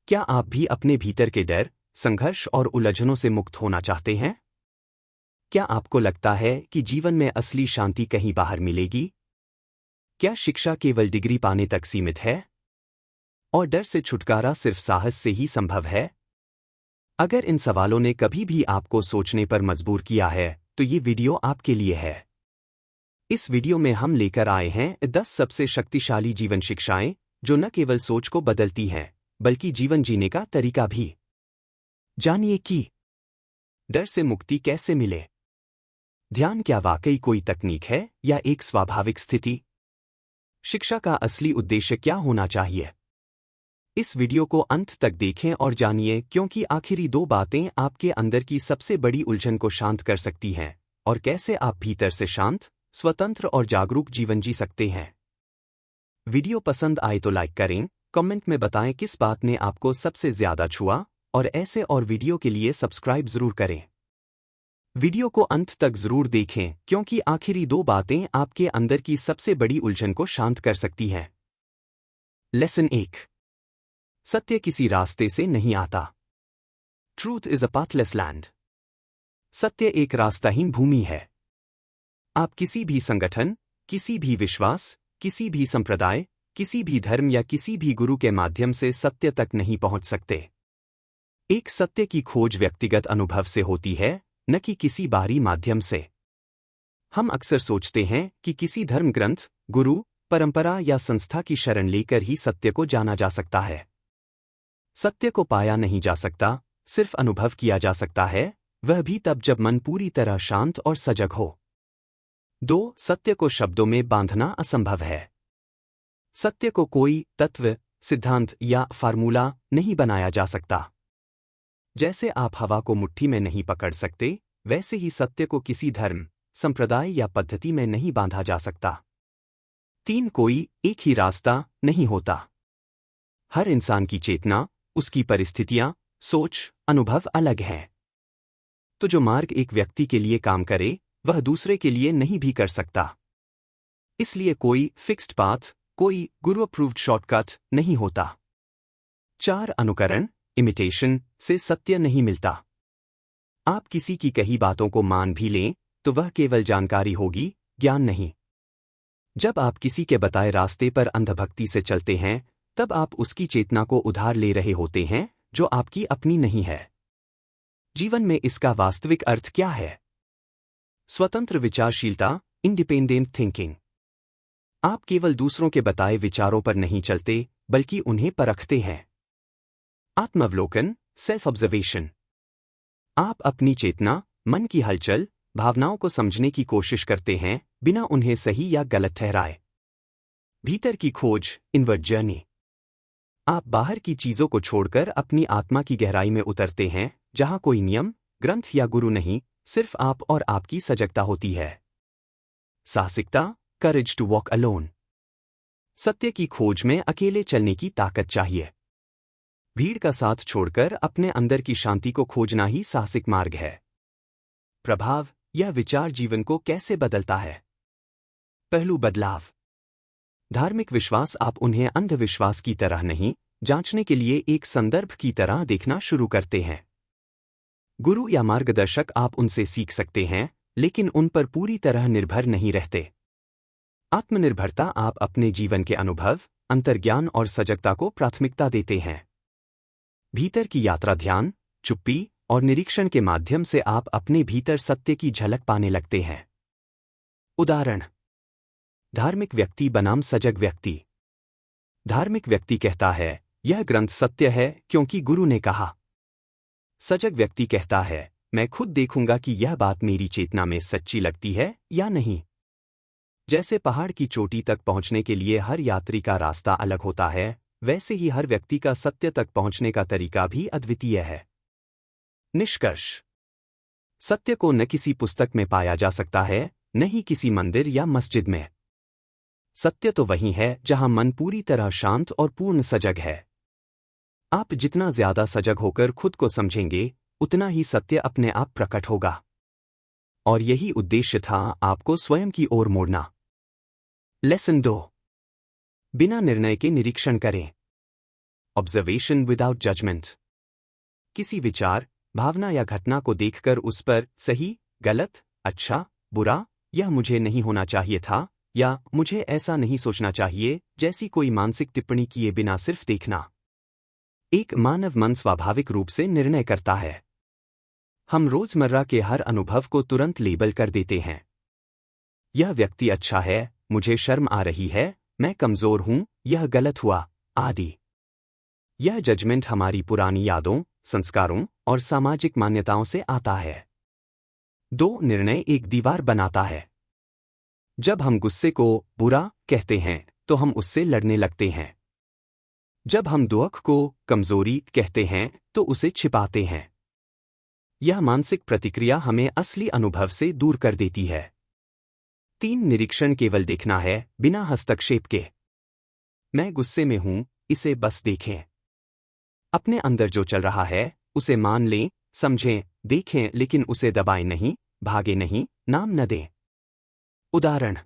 क्या आप भी अपने भीतर के डर, संघर्ष और उलझनों से मुक्त होना चाहते हैं? क्या आपको लगता है कि जीवन में असली शांति कहीं बाहर मिलेगी? क्या शिक्षा केवल डिग्री पाने तक सीमित है? और डर से छुटकारा सिर्फ साहस से ही संभव है? अगर इन सवालों ने कभी भी आपको सोचने पर मजबूर किया है, तो ये वीडियो आपके लिए है। इस वीडियो में हम लेकर आए हैं 10 सबसे शक्तिशाली जीवन शिक्षाएं, जो न केवल सोच को बदलती हैं, बल्कि जीवन जीने का तरीका भी। जानिए कि डर से मुक्ति कैसे मिले। ध्यान क्या वाकई कोई तकनीक है या एक स्वाभाविक स्थिति? शिक्षा का असली उद्देश्य क्या होना चाहिए? इस वीडियो को अंत तक देखें और जानिए, क्योंकि आखिरी 2 बातें आपके अंदर की सबसे बड़ी उलझन को शांत कर सकती हैं और कैसे आप भीतर से शांत, स्वतंत्र और जागरूक जीवन जी सकते हैं। वीडियो पसंद आए तो लाइक करें, कमेंट में बताएं किस बात ने आपको सबसे ज्यादा छुआ, और ऐसे और वीडियो के लिए सब्सक्राइब जरूर करें। वीडियो को अंत तक जरूर देखें, क्योंकि आखिरी 2 बातें आपके अंदर की सबसे बड़ी उलझन को शांत कर सकती हैं। लेसन 1। सत्य किसी रास्ते से नहीं आता। Truth is a pathless land. सत्य एक रास्ताहीन भूमि है। आप किसी भी संगठन, किसी भी विश्वास, किसी भी संप्रदाय, किसी भी धर्म या किसी भी गुरु के माध्यम से सत्य तक नहीं पहुंच सकते। एक सत्य की खोज व्यक्तिगत अनुभव से होती है, न कि किसी बाहरी माध्यम से। हम अक्सर सोचते हैं कि किसी धर्म ग्रंथ, गुरु, परंपरा या संस्था की शरण लेकर ही सत्य को जाना जा सकता है। सत्य को पाया नहीं जा सकता, सिर्फ अनुभव किया जा सकता है, वह भी तब जब मन पूरी तरह शांत और सजग हो। 2. सत्य को शब्दों में बांधना असंभव है। सत्य को कोई तत्व, सिद्धांत या फार्मूला नहीं बनाया जा सकता। जैसे आप हवा को मुट्ठी में नहीं पकड़ सकते, वैसे ही सत्य को किसी धर्म, संप्रदाय या पद्धति में नहीं बांधा जा सकता। 3. कोई एक ही रास्ता नहीं होता। हर इंसान की चेतना, उसकी परिस्थितियां, सोच, अनुभव अलग हैं। तो जो मार्ग एक व्यक्ति के लिए काम करे, वह दूसरे के लिए नहीं भी कर सकता। इसलिए कोई फिक्स्ड पाथ, कोई गुरु अप्रूव्ड शॉर्टकट नहीं होता। 4. अनुकरण, इमिटेशन से सत्य नहीं मिलता। आप किसी की कही बातों को मान भी लें, तो वह केवल जानकारी होगी, ज्ञान नहीं। जब आप किसी के बताए रास्ते पर अंधभक्ति से चलते हैं, तब आप उसकी चेतना को उधार ले रहे होते हैं, जो आपकी अपनी नहीं है। जीवन में इसका वास्तविक अर्थ क्या है? स्वतंत्र विचारशीलता, इंडिपेंडेंट थिंकिंग। आप केवल दूसरों के बताए विचारों पर नहीं चलते, बल्कि उन्हें परखते हैं। आत्मावलोकन, सेल्फ ऑब्जर्वेशन। आप अपनी चेतना, मन की हलचल, भावनाओं को समझने की कोशिश करते हैं, बिना उन्हें सही या गलत ठहराए। भीतर की खोज, इनवर्ड जर्नी। आप बाहर की चीजों को छोड़कर अपनी आत्मा की गहराई में उतरते हैं, जहां कोई नियम, ग्रंथ या गुरु नहीं, सिर्फ आप और आपकी सजगता होती है। साहसिकता, करेज टू वॉक अलोन। सत्य की खोज में अकेले चलने की ताकत चाहिए। भीड़ का साथ छोड़कर अपने अंदर की शांति को खोजना ही साहसिक मार्ग है। प्रभाव, यह विचार जीवन को कैसे बदलता है? पहलू बदलाव। धार्मिक विश्वास आप उन्हें अंधविश्वास की तरह नहीं, जांचने के लिए एक संदर्भ की तरह देखना शुरू करते हैं। गुरु या मार्गदर्शक आप उनसे सीख सकते हैं, लेकिन उन पर पूरी तरह निर्भर नहीं रहते। आत्मनिर्भरता आप अपने जीवन के अनुभव, अंतर्ज्ञान और सजगता को प्राथमिकता देते हैं। भीतर की यात्रा ध्यान, चुप्पी और निरीक्षण के माध्यम से आप अपने भीतर सत्य की झलक पाने लगते हैं। उदाहरण: धार्मिक व्यक्ति बनाम सजग व्यक्ति। धार्मिक व्यक्ति कहता है, यह ग्रंथ सत्य है क्योंकि गुरु ने कहा। सजग व्यक्ति कहता है, मैं खुद देखूंगा कि यह बात मेरी चेतना में सच्ची लगती है या नहीं। जैसे पहाड़ की चोटी तक पहुंचने के लिए हर यात्री का रास्ता अलग होता है, वैसे ही हर व्यक्ति का सत्य तक पहुंचने का तरीका भी अद्वितीय है। निष्कर्ष: सत्य को न किसी पुस्तक में पाया जा सकता है, न ही किसी मंदिर या मस्जिद में। सत्य तो वही है जहां मन पूरी तरह शांत और पूर्ण सजग है। आप जितना ज्यादा सजग होकर खुद को समझेंगे, उतना ही सत्य अपने आप प्रकट होगा। और यही उद्देश्य था आपको स्वयं की ओर मोड़ना। लेसन 2। बिना निर्णय के निरीक्षण करें। Observation without judgement. किसी विचार, भावना या घटना को देखकर उस पर सही, गलत, अच्छा, बुरा, यह मुझे नहीं होना चाहिए था, या मुझे ऐसा नहीं सोचना चाहिए, जैसी कोई मानसिक टिप्पणी किए बिना सिर्फ देखना। एक मानव मन स्वाभाविक रूप से निर्णय करता है। हम रोजमर्रा के हर अनुभव को तुरंत लेबल कर देते हैं। यह व्यक्ति अच्छा है, मुझे शर्म आ रही है, मैं कमजोर हूं, यह गलत हुआ, आदि। यह जजमेंट हमारी पुरानी यादों, संस्कारों और सामाजिक मान्यताओं से आता है। दो निर्णय एक दीवार बनाता है। जब हम गुस्से को बुरा कहते हैं तो हम उससे लड़ने लगते हैं। जब हम दुख को कमजोरी कहते हैं तो उसे छिपाते हैं। यह मानसिक प्रतिक्रिया हमें असली अनुभव से दूर कर देती है। 3 निरीक्षण केवल देखना है, बिना हस्तक्षेप के। मैं गुस्से में हूं, इसे बस देखें। अपने अंदर जो चल रहा है उसे मान लें, समझें, देखें, लेकिन उसे दबाएं नहीं, भागे नहीं, नाम न दें। उदाहरण: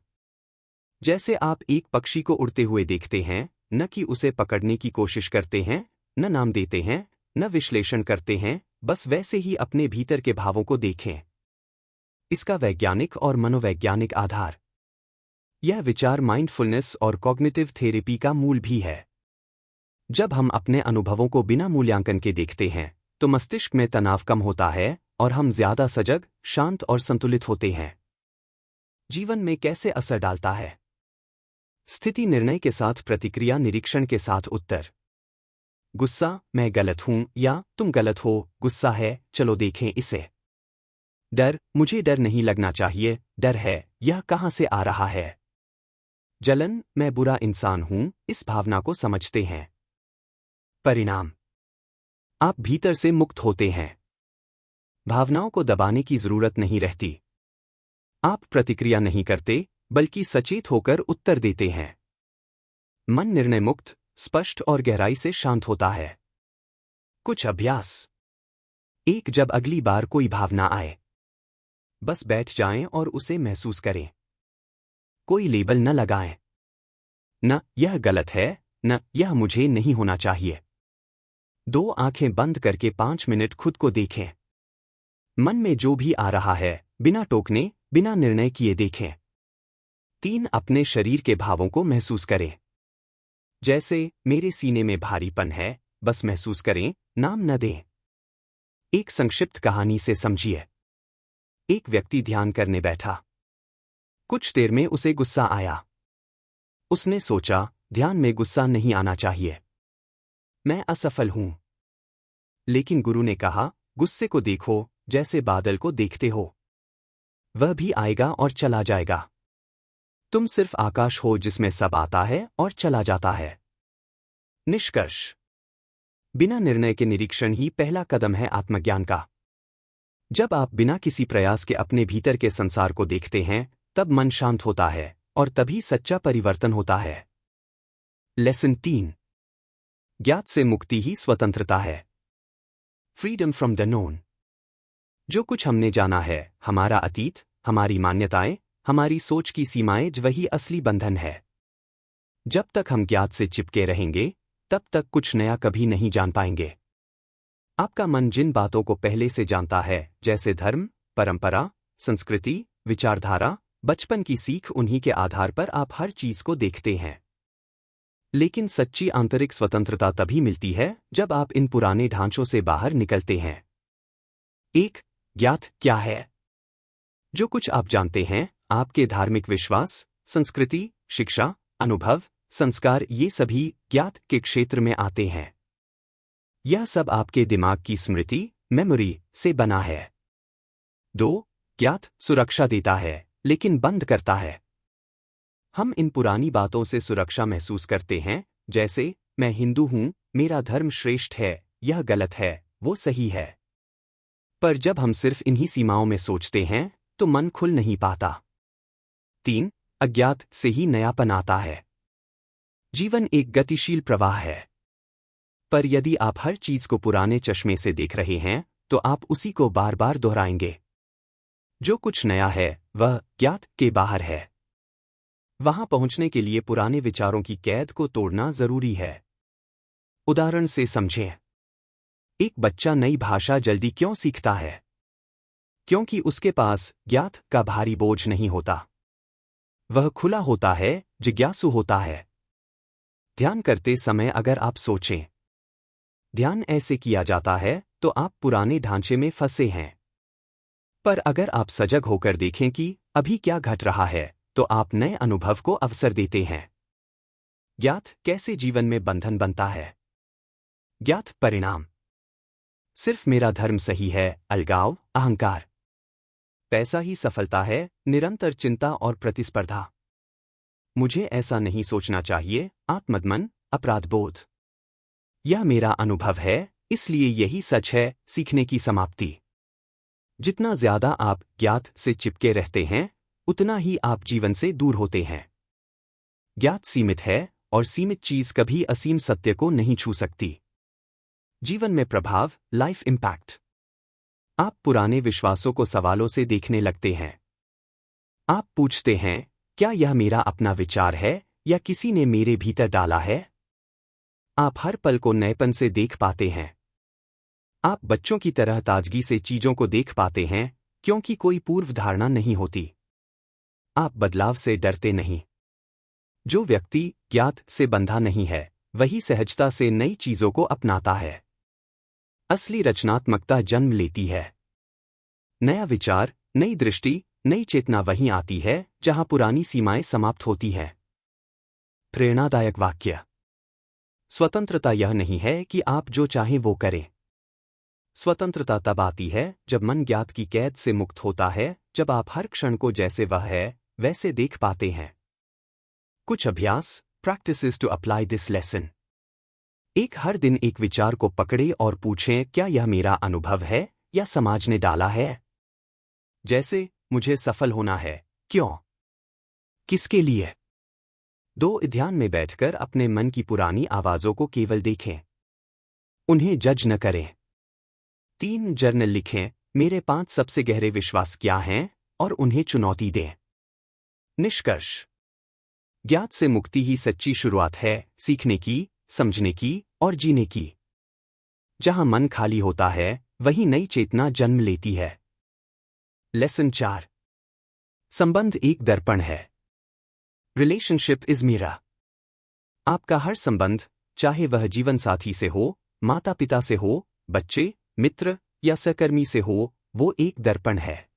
जैसे आप एक पक्षी को उड़ते हुए देखते हैं, न कि उसे पकड़ने की कोशिश करते हैं, न नाम देते हैं, न विश्लेषण करते हैं, बस वैसे ही अपने भीतर के भावों को देखें। इसका वैज्ञानिक और मनोवैज्ञानिक आधार: यह विचार माइंडफुलनेस और कॉग्निटिव थेरेपी का मूल भी है। जब हम अपने अनुभवों को बिना मूल्यांकन के देखते हैं तो मस्तिष्क में तनाव कम होता है और हम ज्यादा सजग, शांत और संतुलित होते हैं। जीवन में कैसे असर डालता है? स्थिति निर्णय के साथ प्रतिक्रिया, निरीक्षण के साथ उत्तर। गुस्सा, मैं गलत हूं या तुम गलत हो, गुस्सा है, चलो देखें इसे। डर, मुझे डर नहीं लगना चाहिए, डर है, यह कहां से आ रहा है। जलन, मैं बुरा इंसान हूं, इस भावना को समझते हैं। परिणाम: आप भीतर से मुक्त होते हैं। भावनाओं को दबाने की जरूरत नहीं रहती। आप प्रतिक्रिया नहीं करते, बल्कि सचेत होकर उत्तर देते हैं। मन निर्णय मुक्त, स्पष्ट और गहराई से शांत होता है। कुछ अभ्यास: 1. जब अगली बार कोई भावना आए, बस बैठ जाएं और उसे महसूस करें। कोई लेबल न लगाएं। न यह गलत है, न यह मुझे नहीं होना चाहिए। 2. आंखें बंद करके 5 मिनट खुद को देखें। मन में जो भी आ रहा है, बिना टोकने, बिना निर्णय किए देखें। 3. अपने शरीर के भावों को महसूस करें। जैसे, मेरे सीने में भारीपन है, बस महसूस करें, नाम न दें। एक संक्षिप्त कहानी से समझिए। एक व्यक्ति ध्यान करने बैठा। कुछ देर में उसे गुस्सा आया। उसने सोचा, ध्यान में गुस्सा नहीं आना चाहिए, मैं असफल हूं। लेकिन गुरु ने कहा, गुस्से को देखो जैसे बादल को देखते हो, वह भी आएगा और चला जाएगा। तुम सिर्फ आकाश हो जिसमें सब आता है और चला जाता है। निष्कर्ष: बिना निर्णय के निरीक्षण ही पहला कदम है आत्मज्ञान का। जब आप बिना किसी प्रयास के अपने भीतर के संसार को देखते हैं, तब मन शांत होता है और तभी सच्चा परिवर्तन होता है। लेसन 3: ज्ञात से मुक्ति ही स्वतंत्रता है। Freedom from the known. जो कुछ हमने जाना है, हमारा अतीत, हमारी मान्यताएं, हमारी सोच की सीमाएं, वही असली बंधन है। जब तक हम ज्ञात से चिपके रहेंगे, तब तक कुछ नया कभी नहीं जान पाएंगे। आपका मन जिन बातों को पहले से जानता है, जैसे धर्म, परंपरा, संस्कृति, विचारधारा, बचपन की सीख, उन्हीं के आधार पर आप हर चीज को देखते हैं। लेकिन सच्ची आंतरिक स्वतंत्रता तभी मिलती है जब आप इन पुराने ढांचों से बाहर निकलते हैं। 1. ज्ञात क्या है? जो कुछ आप जानते हैं, आपके धार्मिक विश्वास, संस्कृति, शिक्षा, अनुभव, संस्कार, ये सभी ज्ञात के क्षेत्र में आते हैं। यह सब आपके दिमाग की स्मृति, मेमोरी से बना है। 2. ज्ञात सुरक्षा देता है, लेकिन बंद करता है। हम इन पुरानी बातों से सुरक्षा महसूस करते हैं, जैसे, मैं हिंदू हूं, मेरा धर्म श्रेष्ठ है, यह गलत है, वो सही है। पर जब हम सिर्फ इन्हीं सीमाओं में सोचते हैं, तो मन खुल नहीं पाता। 3. अज्ञात से ही नयापन आता है। जीवन एक गतिशील प्रवाह है, पर यदि आप हर चीज को पुराने चश्मे से देख रहे हैं, तो आप उसी को बार बार दोहराएंगे। जो कुछ नया है, वह ज्ञात के बाहर है। वहां पहुंचने के लिए पुराने विचारों की कैद को तोड़ना जरूरी है। उदाहरण से समझें। एक बच्चा नई भाषा जल्दी क्यों सीखता है? क्योंकि उसके पास ज्ञात का भारी बोझ नहीं होता। वह खुला होता है, जिज्ञासु होता है। ध्यान करते समय अगर आप सोचें, ध्यान ऐसे किया जाता है, तो आप पुराने ढांचे में फंसे हैं। पर अगर आप सजग होकर देखें कि अभी क्या घट रहा है, तो आप नए अनुभव को अवसर देते हैं। ज्ञात कैसे जीवन में बंधन बनता है? ज्ञात परिणाम: सिर्फ मेरा धर्म सही है, अलगाव, अहंकार। पैसा ही सफलता है, निरंतर चिंता और प्रतिस्पर्धा। मुझे ऐसा नहीं सोचना चाहिए, आत्मदमन, अपराधबोध। यह मेरा अनुभव है, इसलिए यही सच है, सीखने की समाप्ति। जितना ज्यादा आप ज्ञात से चिपके रहते हैं, उतना ही आप जीवन से दूर होते हैं। ज्ञात सीमित है, और सीमित चीज कभी असीम सत्य को नहीं छू सकती। जीवन में प्रभाव, लाइफ इम्पैक्ट। आप पुराने विश्वासों को सवालों से देखने लगते हैं। आप पूछते हैं, क्या यह मेरा अपना विचार है, या किसी ने मेरे भीतर डाला है? आप हर पल को नएपन से देख पाते हैं। आप बच्चों की तरह ताजगी से चीजों को देख पाते हैं, क्योंकि कोई पूर्व धारणा नहीं होती। आप बदलाव से डरते नहीं। जो व्यक्ति ज्ञात से बंधा नहीं है, वही सहजता से नई चीजों को अपनाता है। असली रचनात्मकता जन्म लेती है। नया विचार, नई दृष्टि, नई चेतना वहीं आती है, जहां पुरानी सीमाएं समाप्त होती हैं। प्रेरणादायक वाक्य: स्वतंत्रता यह नहीं है कि आप जो चाहें वो करें। स्वतंत्रता तब आती है जब मन ज्ञात की कैद से मुक्त होता है, जब आप हर क्षण को जैसे वह है, वैसे देख पाते हैं। कुछ अभ्यास, practices to apply this lesson. हर दिन एक विचार को पकड़े और पूछें, क्या यह मेरा अनुभव है, या समाज ने डाला है? जैसे, मुझे सफल होना है, क्यों? किसके लिए? 2 ध्यान में बैठकर अपने मन की पुरानी आवाजों को केवल देखें। उन्हें जज न करें। 3 जर्नल लिखें, मेरे 5 सबसे गहरे विश्वास क्या हैं, और उन्हें चुनौती दें। निष्कर्ष: ज्ञात से मुक्ति ही सच्ची शुरुआत है, सीखने की, समझने की और जीने की। जहां मन खाली होता है, वहीं नई चेतना जन्म लेती है। लेसन 4: संबंध एक दर्पण है। Relationship is mirror. आपका हर संबंध, चाहे वह जीवन साथी से हो, माता पिता से हो, बच्चे, मित्र या सहकर्मी से हो, वो एक दर्पण है।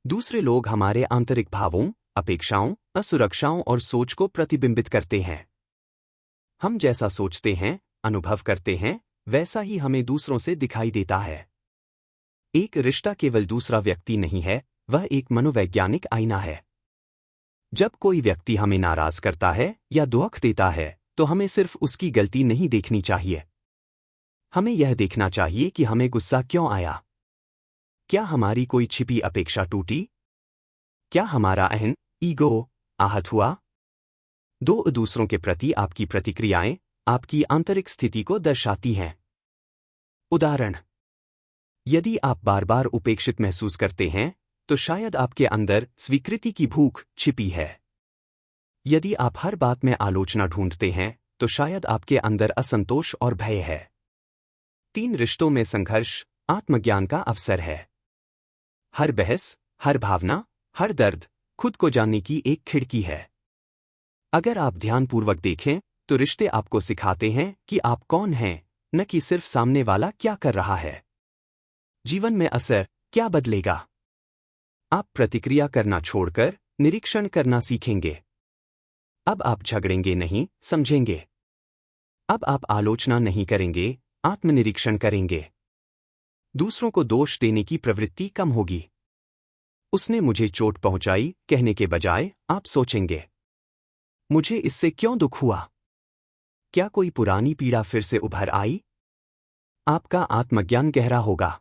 दूसरे लोग हमारे आंतरिक भावों, अपेक्षाओं, असुरक्षाओं और सोच को प्रतिबिंबित करते हैं। हम जैसा सोचते हैं, अनुभव करते हैं, वैसा ही हमें दूसरों से दिखाई देता है। एक रिश्ता केवल दूसरा व्यक्ति नहीं है, वह एक मनोवैज्ञानिक आईना है। जब कोई व्यक्ति हमें नाराज करता है या दुख देता है, तो हमें सिर्फ उसकी गलती नहीं देखनी चाहिए। हमें यह देखना चाहिए कि हमें गुस्सा क्यों आया। क्या हमारी कोई छिपी अपेक्षा टूटी? क्या हमारा अहं, ईगो, आहत हुआ? दूसरों के प्रति आपकी प्रतिक्रियाएं आपकी आंतरिक स्थिति को दर्शाती हैं। उदाहरण: यदि आप बार बार उपेक्षित महसूस करते हैं, तो शायद आपके अंदर स्वीकृति की भूख छिपी है। यदि आप हर बात में आलोचना ढूंढते हैं, तो शायद आपके अंदर असंतोष और भय है। 3 रिश्तों में संघर्ष आत्मज्ञान का अवसर है। हर बहस, हर भावना, हर दर्द खुद को जानने की एक खिड़की है। अगर आप ध्यानपूर्वक देखें, तो रिश्ते आपको सिखाते हैं कि आप कौन हैं, न कि सिर्फ सामने वाला क्या कर रहा है। जीवन में असर क्या बदलेगा? आप प्रतिक्रिया करना छोड़कर निरीक्षण करना सीखेंगे। अब आप झगड़ेंगे नहीं, समझेंगे। अब आप आलोचना नहीं करेंगे, आत्मनिरीक्षण करेंगे। दूसरों को दोष देने की प्रवृत्ति कम होगी। उसने मुझे चोट पहुंचाई कहने के बजाय आप सोचेंगे, मुझे इससे क्यों दुख हुआ? क्या कोई पुरानी पीड़ा फिर से उभर आई? आपका आत्मज्ञान गहरा होगा।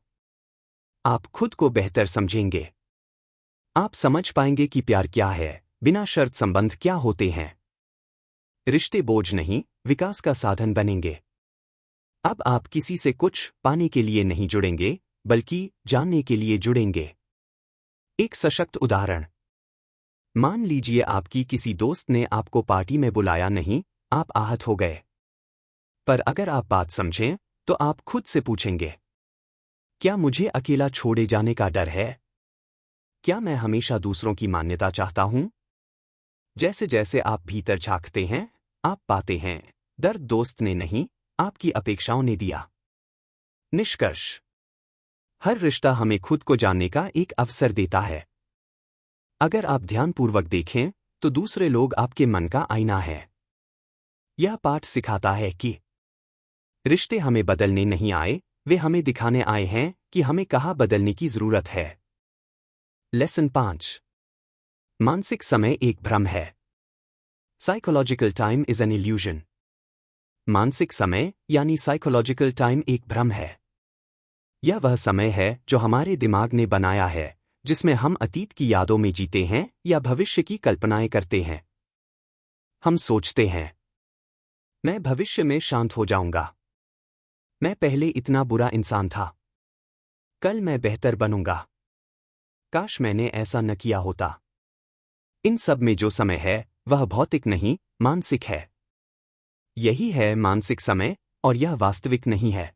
आप खुद को बेहतर समझेंगे। आप समझ पाएंगे कि प्यार क्या है, बिना शर्त संबंध क्या होते हैं। रिश्ते बोझ नहीं, विकास का साधन बनेंगे। अब आप किसी से कुछ पाने के लिए नहीं जुड़ेंगे, बल्कि जानने के लिए जुड़ेंगे। एक सशक्त उदाहरण: मान लीजिए आपकी किसी दोस्त ने आपको पार्टी में बुलाया नहीं, आप आहत हो गए। पर अगर आप बात समझें तो आप खुद से पूछेंगे, क्या मुझे अकेला छोड़े जाने का डर है? क्या मैं हमेशा दूसरों की मान्यता चाहता हूं? जैसे जैसे आप भीतर झांकते हैं, आप पाते हैं, दर्द दोस्त ने नहीं, आपकी अपेक्षाओं ने दिया। निष्कर्ष: हर रिश्ता हमें खुद को जानने का एक अवसर देता है। अगर आप ध्यानपूर्वक देखें तो दूसरे लोग आपके मन का आईना है। यह पाठ सिखाता है कि रिश्ते हमें बदलने नहीं आए, वे हमें दिखाने आए हैं कि हमें कहाँ बदलने की जरूरत है। लेसन 5। मानसिक समय एक भ्रम है। Psychological time is an illusion. मानसिक समय यानी साइकोलॉजिकल टाइम एक भ्रम है। यह वह समय है जो हमारे दिमाग ने बनाया है, जिसमें हम अतीत की यादों में जीते हैं या भविष्य की कल्पनाएं करते हैं। हम सोचते हैं, मैं भविष्य में शांत हो जाऊंगा, मैं पहले इतना बुरा इंसान था, कल मैं बेहतर बनूंगा, काश मैंने ऐसा न किया होता। इन सब में जो समय है वह भौतिक नहीं, मानसिक है। यही है मानसिक समय, और यह वास्तविक नहीं है।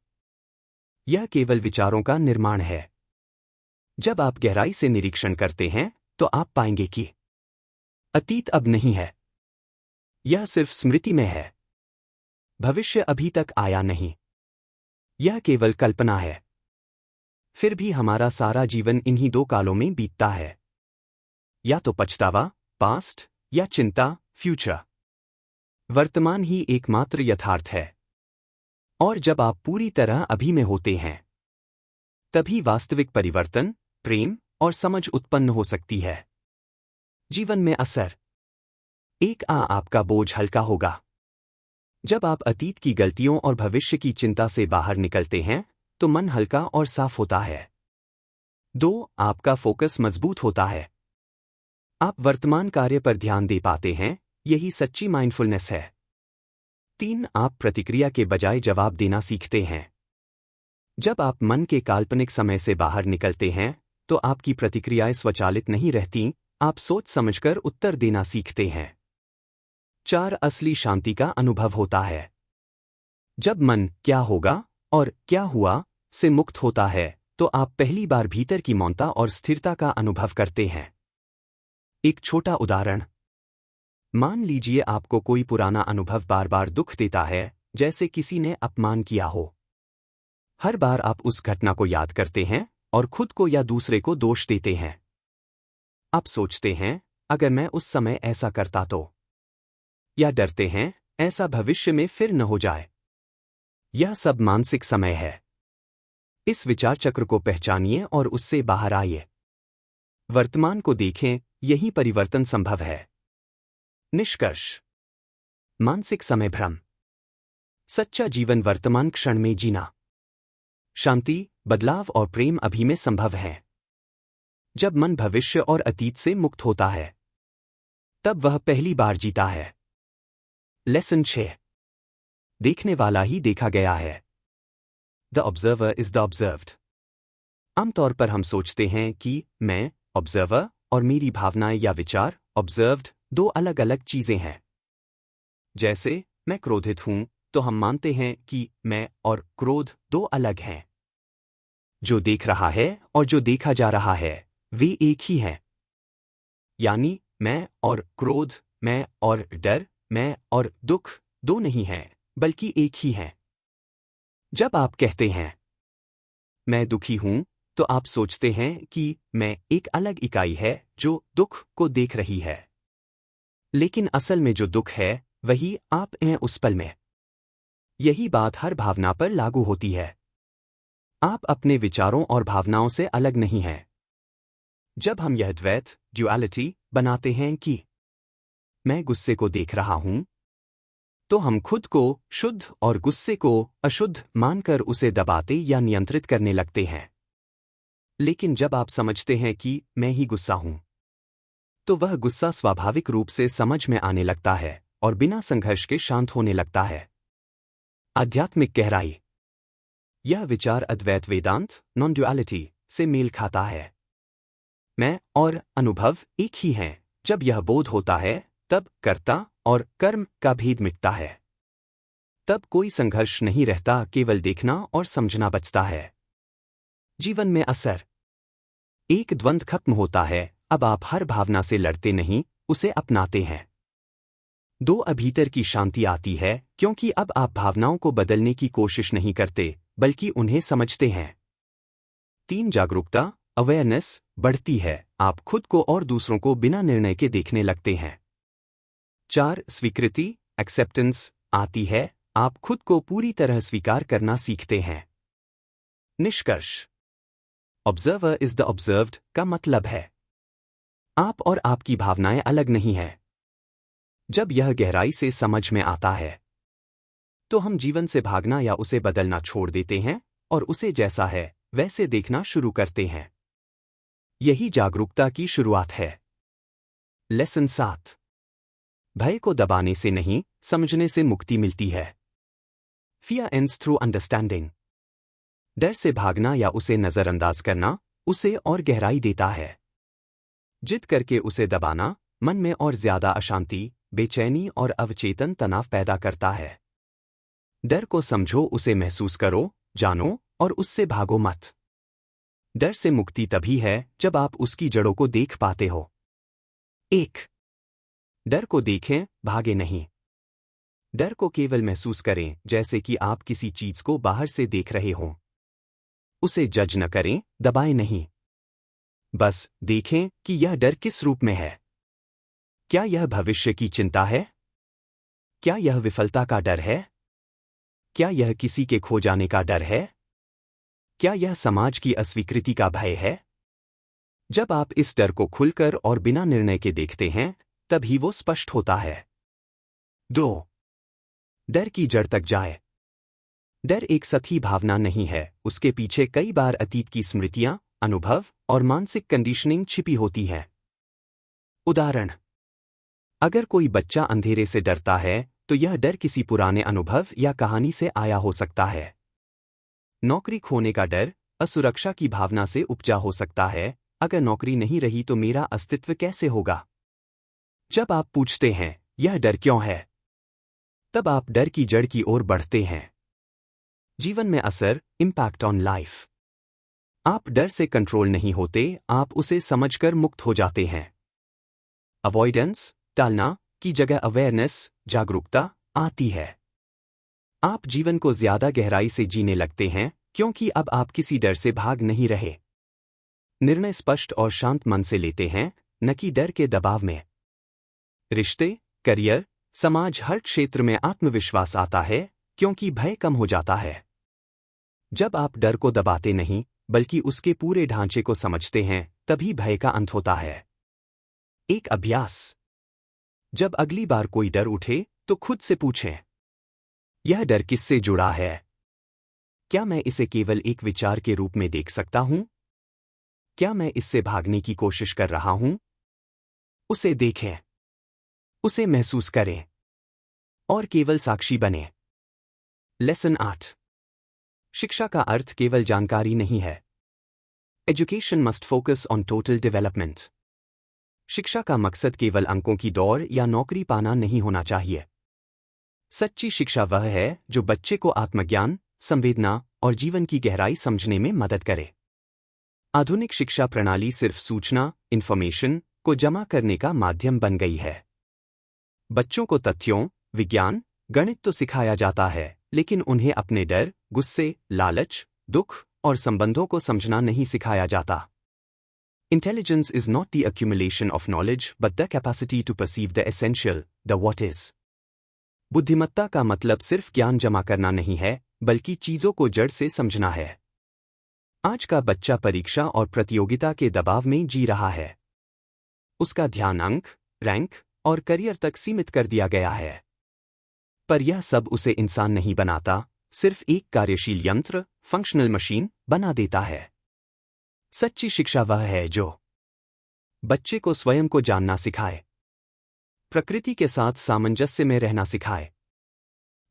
यह केवल विचारों का निर्माण है। जब आप गहराई से निरीक्षण करते हैं तो आप पाएंगे कि अतीत अब नहीं है, यह सिर्फ स्मृति में है। भविष्य अभी तक आया नहीं, यह केवल कल्पना है। फिर भी हमारा सारा जीवन इन्हीं दो कालों में बीतता है, या तो पछतावा, पास्ट, या चिंता, फ्यूचर। वर्तमान ही एकमात्र यथार्थ है। और जब आप पूरी तरह अभी में होते हैं, तभी वास्तविक परिवर्तन, प्रेम और समझ उत्पन्न हो सकती है। जीवन में असर एक आपका बोझ हल्का होगा। जब आप अतीत की गलतियों और भविष्य की चिंता से बाहर निकलते हैं तो मन हल्का और साफ होता है। 2 आपका फोकस मजबूत होता है। आप वर्तमान कार्य पर ध्यान दे पाते हैं, यही सच्ची माइंडफुलनेस है। 3 आप प्रतिक्रिया के बजाय जवाब देना सीखते हैं। जब आप मन के काल्पनिक समय से बाहर निकलते हैं तो आपकी प्रतिक्रियाएं स्वचालित नहीं रहती, आप सोच समझकर उत्तर देना सीखते हैं। 4 असली शांति का अनुभव होता है। जब मन क्या होगा और क्या हुआ से मुक्त होता है तो आप पहली बार भीतर की मौनता और स्थिरता का अनुभव करते हैं। एक छोटा उदाहरण, मान लीजिए आपको कोई पुराना अनुभव बार बार दुख देता है, जैसे किसी ने अपमान किया हो। हर बार आप उस घटना को याद करते हैं और खुद को या दूसरे को दोष देते हैं। आप सोचते हैं, अगर मैं उस समय ऐसा करता तो, या डरते हैं, ऐसा भविष्य में फिर न हो जाए। यह सब मानसिक समय है। इस विचार चक्र को पहचानिए और उससे बाहर आइए। वर्तमान को देखें, यही परिवर्तन संभव है। निष्कर्ष: मानसिक समय भ्रम। सच्चा जीवन वर्तमान क्षण में जीना। शांति, बदलाव और प्रेम अभी में संभव है। जब मन भविष्य और अतीत से मुक्त होता है, तब वह पहली बार जीता है। लेसन 6। देखने वाला ही देखा गया है। The observer is the observed. आमतौर पर हम सोचते हैं कि मैं, ऑब्जर्वर, और मेरी भावनाएं या विचार, ऑब्जर्व्ड, दो अलग अलग चीजें हैं। जैसे मैं क्रोधित हूं तो हम मानते हैं कि मैं और क्रोध दो अलग हैं। जो देख रहा है और जो देखा जा रहा है वे एक ही हैं। यानी मैं और क्रोध, मैं और डर, मैं और दुख दो नहीं हैं, बल्कि एक ही हैं। जब आप कहते हैं मैं दुखी हूं तो आप सोचते हैं कि मैं एक अलग इकाई है जो दुख को देख रही है। लेकिन असल में जो दुख है वही आप हैं उस पल में। यही बात हर भावना पर लागू होती है। आप अपने विचारों और भावनाओं से अलग नहीं हैं। जब हम यह द्वैत, ड्युअलिटी, बनाते हैं कि मैं गुस्से को देख रहा हूं, तो हम खुद को शुद्ध और गुस्से को अशुद्ध मानकर उसे दबाते या नियंत्रित करने लगते हैं। लेकिन जब आप समझते हैं कि मैं ही गुस्सा हूं, तो वह गुस्सा स्वाभाविक रूप से समझ में आने लगता है और बिना संघर्ष के शांत होने लगता है। आध्यात्मिक गहराई। यह विचार अद्वैत वेदांत, नॉन ड्युअलिटी, से मेल खाता है। मैं और अनुभव एक ही हैं। जब यह बोध होता है तब कर्ता और कर्म का भेद मिटता है। तब कोई संघर्ष नहीं रहता, केवल देखना और समझना बचता है। जीवन में असर। एक द्वंद्व खत्म होता है, अब आप हर भावना से लड़ते नहीं, उसे अपनाते हैं। दो, भीतर की शांति आती है, क्योंकि अब आप भावनाओं को बदलने की कोशिश नहीं करते, बल्कि उन्हें समझते हैं। 3, जागरूकता, अवेयरनेस बढ़ती है, आप खुद को और दूसरों को बिना निर्णय के देखने लगते हैं। 4, स्वीकृति, एक्सेप्टेंस आती है, आप खुद को पूरी तरह स्वीकार करना सीखते हैं। निष्कर्ष। ऑब्जर्वर इज द ऑब्जर्व्ड का मतलब है आप और आपकी भावनाएं अलग नहीं हैं। जब यह गहराई से समझ में आता है, तो हम जीवन से भागना या उसे बदलना छोड़ देते हैं और उसे जैसा है वैसे देखना शुरू करते हैं। यही जागरूकता की शुरुआत है। लेसन 7। भय को दबाने से नहीं, समझने से मुक्ति मिलती है। Fear ends through understanding। डर से भागना या उसे नजरअंदाज करना उसे और गहराई देता है। जिद करके उसे दबाना मन में और ज्यादा अशांति, बेचैनी और अवचेतन तनाव पैदा करता है। डर को समझो, उसे महसूस करो, जानो और उससे भागो मत। डर से मुक्ति तभी है जब आप उसकी जड़ों को देख पाते हो। 1, डर को देखें, भागे नहीं। डर को केवल महसूस करें, जैसे कि आप किसी चीज को बाहर से देख रहे हों। उसे जज न करें, दबाएं नहीं। बस देखें कि यह डर किस रूप में है। क्या यह भविष्य की चिंता है? क्या यह विफलता का डर है? क्या यह किसी के खो जाने का डर है? क्या यह समाज की अस्वीकृति का भय है? जब आप इस डर को खुलकर और बिना निर्णय के देखते हैं, तभी वो स्पष्ट होता है। 2, डर की जड़ तक जाए। डर एक सतही भावना नहीं है, उसके पीछे कई बार अतीत की स्मृतियां, अनुभव और मानसिक कंडीशनिंग छिपी होती है। उदाहरण, अगर कोई बच्चा अंधेरे से डरता है, तो यह डर किसी पुराने अनुभव या कहानी से आया हो सकता है। नौकरी खोने का डर असुरक्षा की भावना से उपजा हो सकता है, अगर नौकरी नहीं रही तो मेरा अस्तित्व कैसे होगा? जब आप पूछते हैं, यह डर क्यों है? तब आप डर की जड़ की ओर बढ़ते हैं। जीवन में असर, इम्पैक्ट ऑन लाइफ। आप डर से कंट्रोल नहीं होते, आप उसे समझकर मुक्त हो जाते हैं। अवॉइडेंस, टालना की जगह अवेयरनेस, जागरूकता आती है। आप जीवन को ज्यादा गहराई से जीने लगते हैं, क्योंकि अब आप किसी डर से भाग नहीं रहे। निर्णय स्पष्ट और शांत मन से लेते हैं, न कि डर के दबाव में। रिश्ते, करियर, समाज, हर क्षेत्र में आत्मविश्वास आता है, क्योंकि भय कम हो जाता है। जब आप डर को दबाते नहीं, बल्कि उसके पूरे ढांचे को समझते हैं, तभी भय का अंत होता है। एक अभ्यास। जब अगली बार कोई डर उठे, तो खुद से पूछें, यह डर किससे जुड़ा है? क्या मैं इसे केवल एक विचार के रूप में देख सकता हूं? क्या मैं इससे भागने की कोशिश कर रहा हूं? उसे देखें, उसे महसूस करें और केवल साक्षी बने। लेसन 8। शिक्षा का अर्थ केवल जानकारी नहीं है। Education must focus on total development. शिक्षा का मकसद केवल अंकों की दौड़ या नौकरी पाना नहीं होना चाहिए। सच्ची शिक्षा वह है जो बच्चे को आत्मज्ञान, संवेदना और जीवन की गहराई समझने में मदद करे। आधुनिक शिक्षा प्रणाली सिर्फ सूचना, इंफॉर्मेशन को जमा करने का माध्यम बन गई है। बच्चों को तथ्यों, विज्ञान, गणित तो सिखाया जाता है, लेकिन उन्हें अपने डर, गुस्से, लालच, दुख और संबंधों को समझना नहीं सिखाया जाता। Intelligence is not the accumulation of knowledge but the capacity to perceive the essential, the what is. बुद्धिमत्ता का मतलब सिर्फ ज्ञान जमा करना नहीं है, बल्कि चीजों को जड़ से समझना है। आज का बच्चा परीक्षा और प्रतियोगिता के दबाव में जी रहा है। उसका ध्यान अंक, रैंक और करियर तक सीमित कर दिया गया है। पर यह सब उसे इंसान नहीं बनाता, सिर्फ एक कार्यशील यंत्र, फंक्शनल मशीन बना देता है। सच्ची शिक्षा वह है जो बच्चे को स्वयं को जानना सिखाए, प्रकृति के साथ सामंजस्य में रहना सिखाए,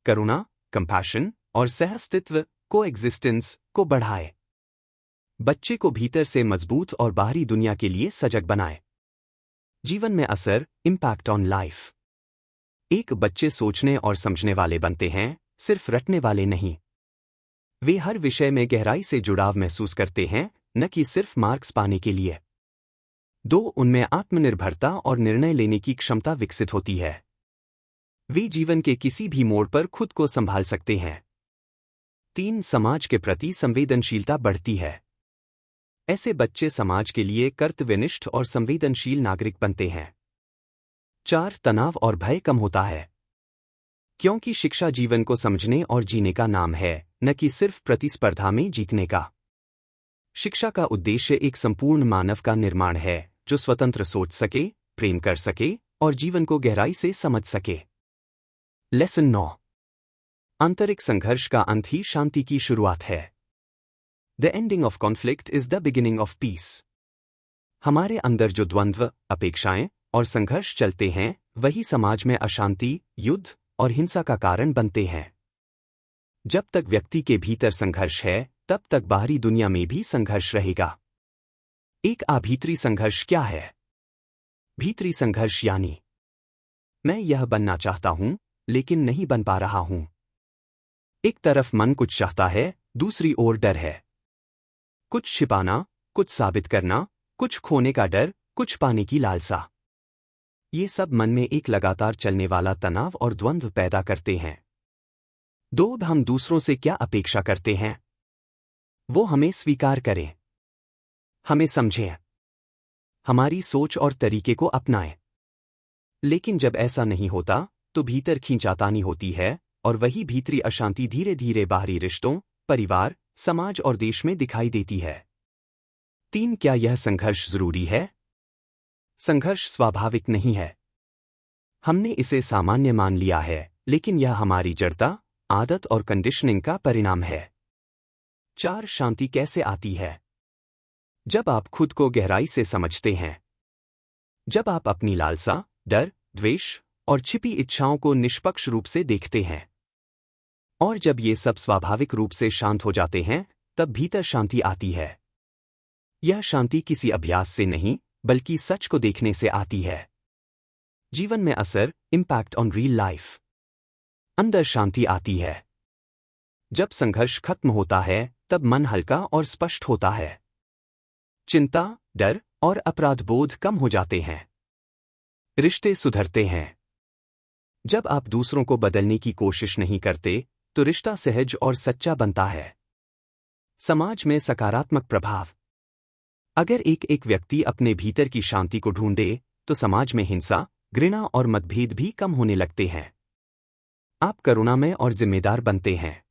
करुणा, कंपैशन और सहअस्तित्व को एग्जिस्टेंस को बढ़ाए, बच्चे को भीतर से मजबूत और बाहरी दुनिया के लिए सजग बनाए। जीवन में असर, इम्पैक्ट ऑन लाइफ। एक बच्चे सोचने और समझने वाले बनते हैं, सिर्फ रटने वाले नहीं। वे हर विषय में गहराई से जुड़ाव महसूस करते हैं, न कि सिर्फ मार्क्स पाने के लिए। 2. उनमें आत्मनिर्भरता और निर्णय लेने की क्षमता विकसित होती है। वे जीवन के किसी भी मोड़ पर खुद को संभाल सकते हैं। 3. समाज के प्रति संवेदनशीलता बढ़ती है। ऐसे बच्चे समाज के लिए कर्तव्यनिष्ठ और संवेदनशील नागरिक बनते हैं। 4. तनाव और भय कम होता है। क्योंकि शिक्षा जीवन को समझने और जीने का नाम है, न कि सिर्फ प्रतिस्पर्धा में जीतने का। शिक्षा का उद्देश्य एक संपूर्ण मानव का निर्माण है, जो स्वतंत्र सोच सके, प्रेम कर सके और जीवन को गहराई से समझ सके। लेसन 9. आंतरिक संघर्ष का अंत ही शांति की शुरुआत है। The ending of conflict is the beginning of peace. हमारे अंदर जो द्वंद्व, अपेक्षाएं और संघर्ष चलते हैं, वही समाज में अशांति, युद्ध और हिंसा का कारण बनते हैं। जब तक व्यक्ति के भीतर संघर्ष है, तब तक बाहरी दुनिया में भी संघर्ष रहेगा। एक भीतरी संघर्ष क्या है? भीतरी संघर्ष यानी मैं यह बनना चाहता हूं, लेकिन नहीं बन पा रहा हूं। एक तरफ मन कुछ चाहता है, दूसरी ओर डर है। कुछ छिपाना, कुछ साबित करना, कुछ खोने का डर, कुछ पाने की लालसा। ये सब मन में एक लगातार चलने वाला तनाव और द्वंद्व पैदा करते हैं। 2. हम दूसरों से क्या अपेक्षा करते हैं? वो हमें स्वीकार करें, हमें समझें, हमारी सोच और तरीके को अपनाएं। लेकिन जब ऐसा नहीं होता, तो भीतर खींचातानी होती है, और वही भीतरी अशांति धीरे धीरे बाहरी रिश्तों, परिवार, समाज और देश में दिखाई देती है। 3. क्या यह संघर्ष जरूरी है? संघर्ष स्वाभाविक नहीं है। हमने इसे सामान्य मान लिया है, लेकिन यह हमारी जड़ता, आदत और कंडीशनिंग का परिणाम है। 4. शांति कैसे आती है? जब आप खुद को गहराई से समझते हैं। जब आप अपनी लालसा, डर, द्वेष और छिपी इच्छाओं को निष्पक्ष रूप से देखते हैं। और जब ये सब स्वाभाविक रूप से शांत हो जाते हैं, तब भीतर शांति आती है। यह शांति किसी अभ्यास से नहीं, बल्कि सच को देखने से आती है। जीवन में असर, इम्पैक्ट ऑन रियल लाइफ। अंदर शांति आती है जब संघर्ष खत्म होता है, तब मन हल्का और स्पष्ट होता है। चिंता, डर और अपराध बोध कम हो जाते हैं। रिश्ते सुधरते हैं। जब आप दूसरों को बदलने की कोशिश नहीं करते, तो रिश्ता सहज और सच्चा बनता है। समाज में सकारात्मक प्रभाव। अगर एक व्यक्ति अपने भीतर की शांति को ढूंढे, तो समाज में हिंसा, घृणा और मतभेद भी कम होने लगते हैं। आप करुणामय और जिम्मेदार बनते हैं।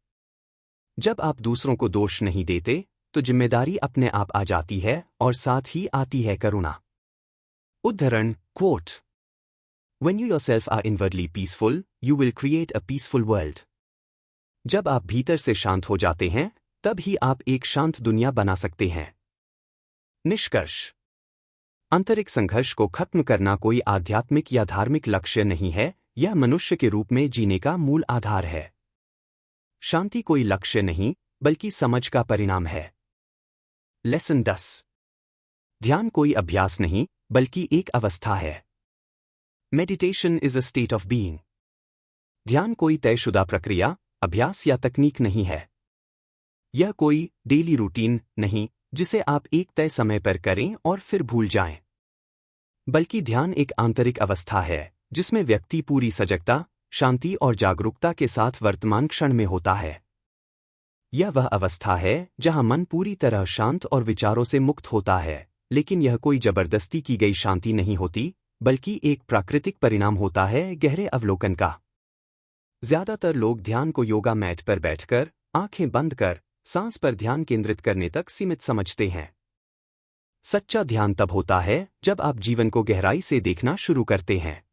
जब आप दूसरों को दोष नहीं देते, तो जिम्मेदारी अपने आप आ जाती है और साथ ही आती है करुणा। उद्धरण, quote, When you yourself are inwardly peaceful, you will create a peaceful world. जब आप भीतर से शांत हो जाते हैं, तब ही आप एक शांत दुनिया बना सकते हैं। निष्कर्ष। आंतरिक संघर्ष को खत्म करना कोई आध्यात्मिक या धार्मिक लक्ष्य नहीं है, यह मनुष्य के रूप में जीने का मूल आधार है। शांति कोई लक्ष्य नहीं, बल्कि समझ का परिणाम है। लेसन 10। ध्यान कोई अभ्यास नहीं, बल्कि एक अवस्था है। Meditation is a state of being. ध्यान कोई तयशुदा प्रक्रिया, अभ्यास या तकनीक नहीं है। यह कोई डेली रूटीन नहीं, जिसे आप एक तय समय पर करें और फिर भूल जाएं। बल्कि ध्यान एक आंतरिक अवस्था है, जिसमें व्यक्ति पूरी सजगता, शांति और जागरूकता के साथ वर्तमान क्षण में होता है। यह वह अवस्था है जहां मन पूरी तरह शांत और विचारों से मुक्त होता है, लेकिन यह कोई जबरदस्ती की गई शांति नहीं होती, बल्कि एक प्राकृतिक परिणाम होता है गहरे अवलोकन का। ज्यादातर लोग ध्यान को योगा मैट पर बैठकर, आंखें बंद कर, सांस पर ध्यान केंद्रित करने तक सीमित समझते हैं। सच्चा ध्यान तब होता है जब आप जीवन को गहराई से देखना शुरू करते हैं।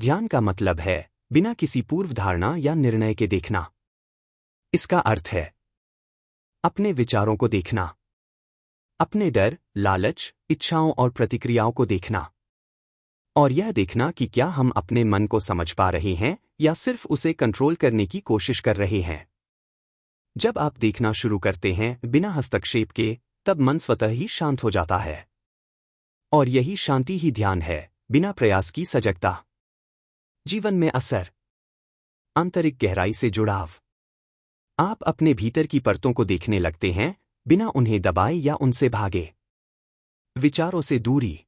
ध्यान का मतलब है बिना किसी पूर्व धारणा या निर्णय के देखना। इसका अर्थ है अपने विचारों को देखना, अपने डर, लालच, इच्छाओं और प्रतिक्रियाओं को देखना, और यह देखना कि क्या हम अपने मन को समझ पा रहे हैं या सिर्फ उसे कंट्रोल करने की कोशिश कर रहे हैं। जब आप देखना शुरू करते हैं बिना हस्तक्षेप के, तब मन स्वतः ही शांत हो जाता है। और यही शांति ही ध्यान है, बिना प्रयास की सजगता। जीवन में असर। आंतरिक गहराई से जुड़ाव। आप अपने भीतर की परतों को देखने लगते हैं, बिना उन्हें दबाए या उनसे भागे। विचारों से दूरी।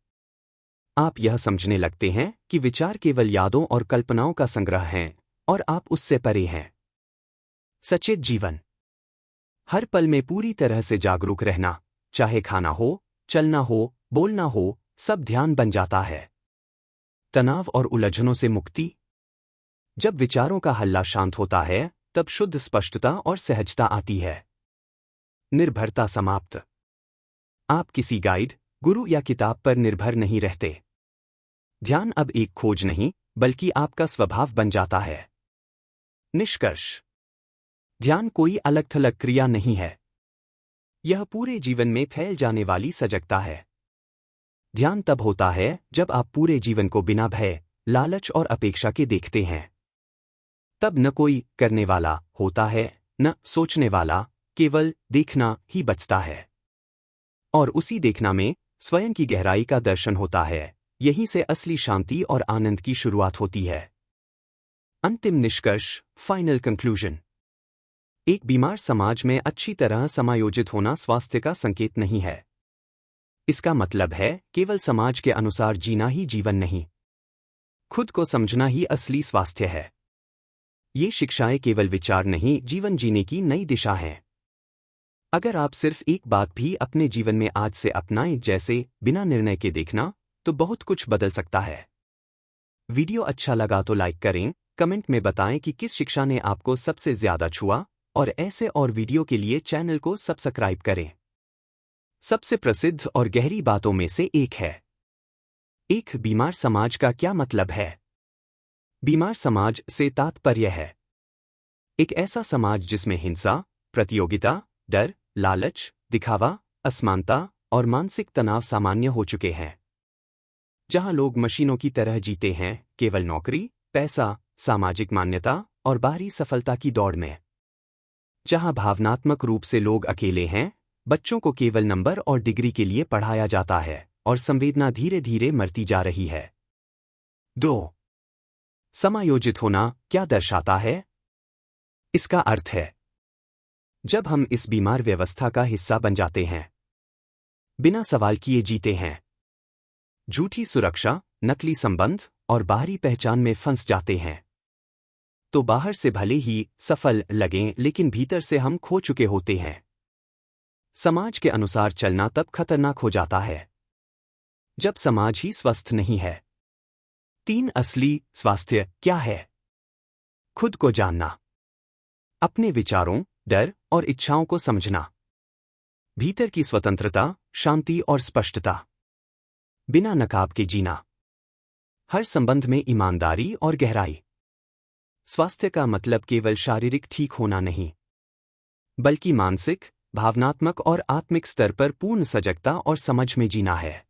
आप यह समझने लगते हैं कि विचार केवल यादों और कल्पनाओं का संग्रह हैं और आप उससे परे हैं। सचेत जीवन। हर पल में पूरी तरह से जागरूक रहना, चाहे खाना हो, चलना हो, बोलना हो, सब ध्यान बन जाता है। तनाव और उलझनों से मुक्ति। जब विचारों का हल्ला शांत होता है, तब शुद्ध स्पष्टता और सहजता आती है। निर्भरता समाप्त। आप किसी गाइड, गुरु या किताब पर निर्भर नहीं रहते। ध्यान अब एक खोज नहीं, बल्कि आपका स्वभाव बन जाता है। निष्कर्ष। ध्यान कोई अलग थलग क्रिया नहीं है। यह पूरे जीवन में फैल जाने वाली सजगता है। ध्यान तब होता है जब आप पूरे जीवन को बिना भय, लालच और अपेक्षा के देखते हैं। तब न कोई करने वाला होता है, न सोचने वाला, केवल देखना ही बचता है। और उसी देखना में स्वयं की गहराई का दर्शन होता है। यहीं से असली शांति और आनंद की शुरुआत होती है। अंतिम निष्कर्ष, फाइनल कंक्लूजन। एक बीमार समाज में अच्छी तरह समायोजित होना स्वास्थ्य का संकेत नहीं है। इसका मतलब है केवल समाज के अनुसार जीना ही जीवन नहीं। खुद को समझना ही असली स्वास्थ्य है। ये शिक्षाएं केवल विचार नहीं, जीवन जीने की नई दिशा हैं। अगर आप सिर्फ एक बात भी अपने जीवन में आज से अपनाएं, जैसे बिना निर्णय के देखना, तो बहुत कुछ बदल सकता है। वीडियो अच्छा लगा तो लाइक करें, कमेंट में बताएं कि किस शिक्षा ने आपको सबसे ज्यादा छुआ, और ऐसे और वीडियो के लिए चैनल को सब्सक्राइब करें। सबसे प्रसिद्ध और गहरी बातों में से एक है, एक बीमार समाज का क्या मतलब है? बीमार समाज से तात्पर्य है एक ऐसा समाज जिसमें हिंसा, प्रतियोगिता, डर, लालच, दिखावा, असमानता और मानसिक तनाव सामान्य हो चुके हैं। जहां लोग मशीनों की तरह जीते हैं, केवल नौकरी, पैसा, सामाजिक मान्यता और बाहरी सफलता की दौड़ में। जहां भावनात्मक रूप से लोग अकेले हैं, बच्चों को केवल नंबर और डिग्री के लिए पढ़ाया जाता है और संवेदना धीरे धीरे मरती जा रही है। 2. समायोजित होना क्या दर्शाता है? इसका अर्थ है जब हम इस बीमार व्यवस्था का हिस्सा बन जाते हैं, बिना सवाल किए जीते हैं, झूठी सुरक्षा, नकली संबंध और बाहरी पहचान में फंस जाते हैं, तो बाहर से भले ही सफल लगें, लेकिन भीतर से हम खो चुके होते हैं। समाज के अनुसार चलना तब खतरनाक हो जाता है जब समाज ही स्वस्थ नहीं है। 3. असली स्वास्थ्य क्या है? खुद को जानना, अपने विचारों, डर और इच्छाओं को समझना, भीतर की स्वतंत्रता, शांति और स्पष्टता, बिना नकाब के जीना, हर संबंध में ईमानदारी और गहराई। स्वास्थ्य का मतलब केवल शारीरिक ठीक होना नहीं, बल्कि मानसिक, भावनात्मक और आत्मिक स्तर पर पूर्ण सजगता और समझ में जीना है।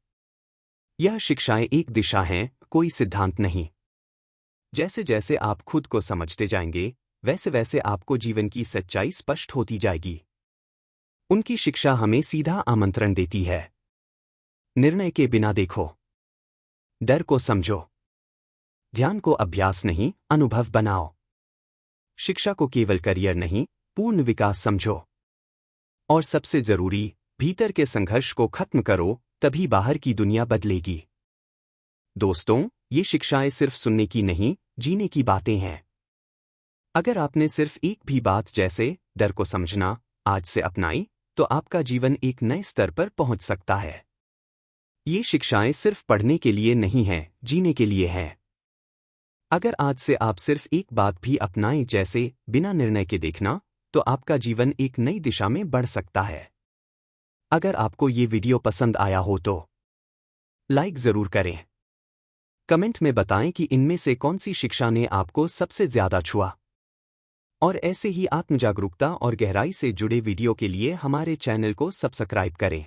यह शिक्षाएं एक दिशा हैं, कोई सिद्धांत नहीं। जैसे जैसे आप खुद को समझते जाएंगे, वैसे वैसे आपको जीवन की सच्चाई स्पष्ट होती जाएगी। उनकी शिक्षा हमें सीधा आमंत्रण देती है, निर्णय के बिना देखो, डर को समझो, ध्यान को अभ्यास नहीं, अनुभव बनाओ, शिक्षा को केवल करियर नहीं, पूर्ण विकास समझो, और सबसे जरूरी, भीतर के संघर्ष को खत्म करो, तभी बाहर की दुनिया बदलेगी। दोस्तों, ये शिक्षाएं सिर्फ सुनने की नहीं, जीने की बातें हैं। अगर आपने सिर्फ एक भी बात, जैसे डर को समझना, आज से अपनाई, तो आपका जीवन एक नए स्तर पर पहुंच सकता है। ये शिक्षाएं सिर्फ पढ़ने के लिए नहीं हैं, जीने के लिए हैं। अगर आज से आप सिर्फ एक बात भी अपनाएं, जैसे बिना निर्णय के देखना, तो आपका जीवन एक नई दिशा में बढ़ सकता है। अगर आपको ये वीडियो पसंद आया हो तो लाइक जरूर करें। कमेंट में बताएं कि इनमें से कौन सी शिक्षा ने आपको सबसे ज्यादा छुआ। और ऐसे ही आत्मजागरूकता और गहराई से जुड़े वीडियो के लिए हमारे चैनल को सब्सक्राइब करें।